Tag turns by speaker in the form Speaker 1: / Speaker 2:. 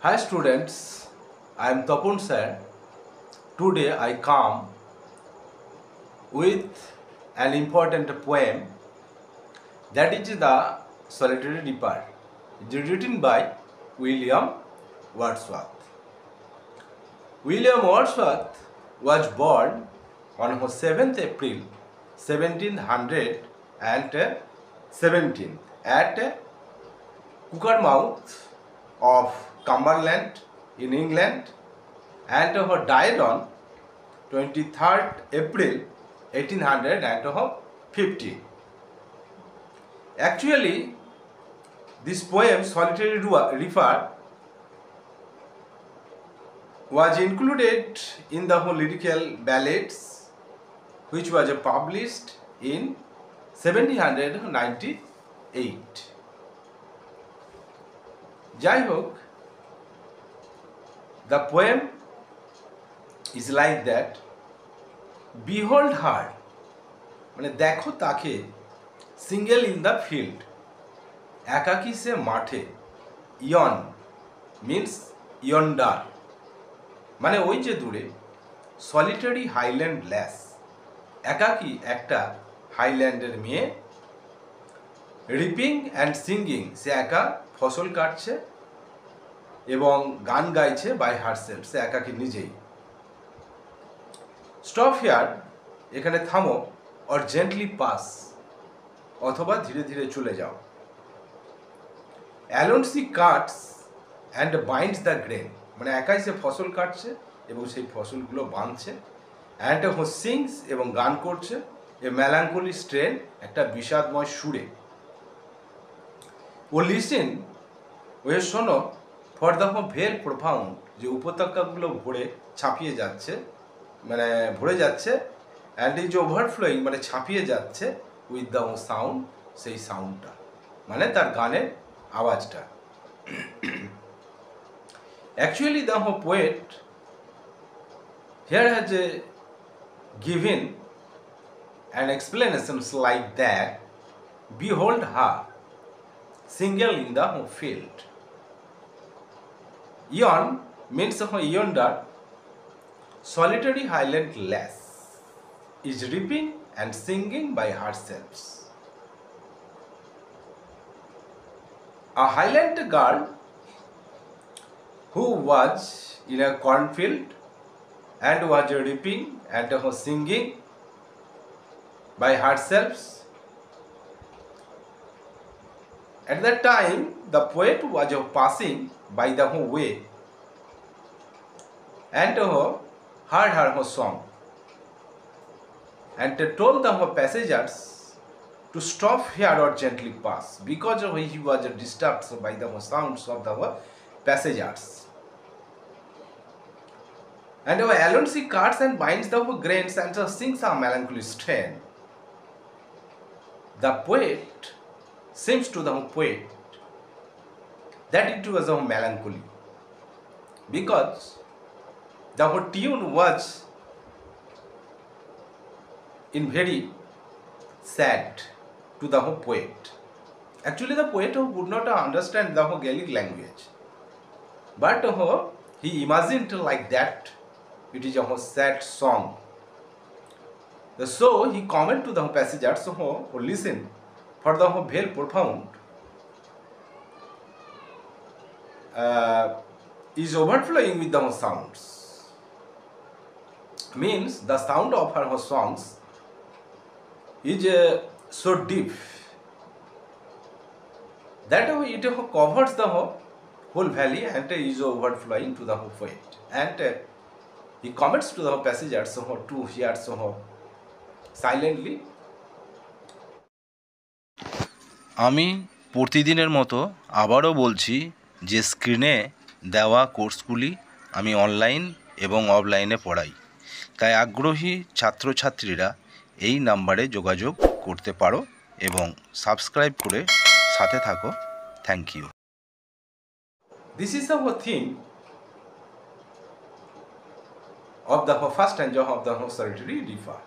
Speaker 1: Hi students, I am Tapun sir. Today I come with an important poem that is the Solitary Reaper. It is written by William Wordsworth. William Wordsworth was born on 7th April 1717 at Cockermouth of Cumberland in England, and died on 23rd April 1850. Actually, this poem Solitary Reaper was included in the lyrical ballads which was published in 1798. যাই হোক, the poem is like that. Behold her, মানে দেখো তাকে, single in the field, একাকী সে মাঠে, ইয়ন means ইয়ন্ডার, মানে ওই যে দূরে, সলিটারি হাইল্যান্ড ল্যাস, একাকী একটা হাইল্যান্ডের মেয়ে, রিপিং অ্যান্ড সিঙ্গিং, সে একা ফসল কাটছে এবং গান গাইছে বাই হারসেলফ, সে একাকী নিজেই। স্টপ হিয়ার, এখানে থামো, অর জেন্টলি পাস, অথবা ধীরে ধীরে চলে যাও। Alone she cuts and binds the grain, মানে একাই সে ফসল কাটছে এবং সেই ফসলগুলো বাঁধছে। অ্যান্ড সিংস, এবং গান করছে, এ মেলাঙ্কলি স্ট্রেন, একটা বিষাদময় সুরে। ও লিসেন, ওয়ে শোনো, ফর দ্য ভেল প্রোফাউন্ড, যে উপত্যকাগুলো ভরে ছাপিয়ে যাচ্ছে, মানে ভরে যাচ্ছে, অ্যান্ড ইজ ওভারফ্লোয়িং, মানে ছাপিয়ে যাচ্ছে, উইথ দ্য সাউন্ড, সেই সাউন্ডটা, মানে তার গানের আওয়াজটা। Actually the poet here has given an explanations like that. Behold her, single in the field. Yon means yonder, solitary highland lass is reaping and singing by herself. A highland girl who was in a cornfield and was reaping and singing by herself. At that time, the poet was passing by the way and heard her song, and told the passengers to stop here or gently pass, because he was disturbed by the sounds of the passengers. And alone she cuts and binds the grains and sings a melancholy strain. The poet seems to the poet that it was a melancholy, because the tune was in very sad to the poet. Actually, the poet would not understand the Gaelic language, but he imagined like that. It is a sad song. So he comment to the passengers who listen, for the very profound is overflowing with the sounds. Means the sound of her songs is so deep that it covers the whole valley and is overflowing to the poet. And he comments to the passengers to hear silently.
Speaker 2: আমি প্রতিদিনের মতো আবারও বলছি যে স্ক্রিনে দেওয়া কোর্সগুলি আমি অনলাইন এবং অফলাইনে পড়াই, তাই আগ্রহী ছাত্রছাত্রীরা এই নাম্বারে যোগাযোগ করতে পারো এবং সাবস্ক্রাইব করে সাথে থাকো। Thank you.
Speaker 1: This is our theme of the first stanza of the Solitary Reaper.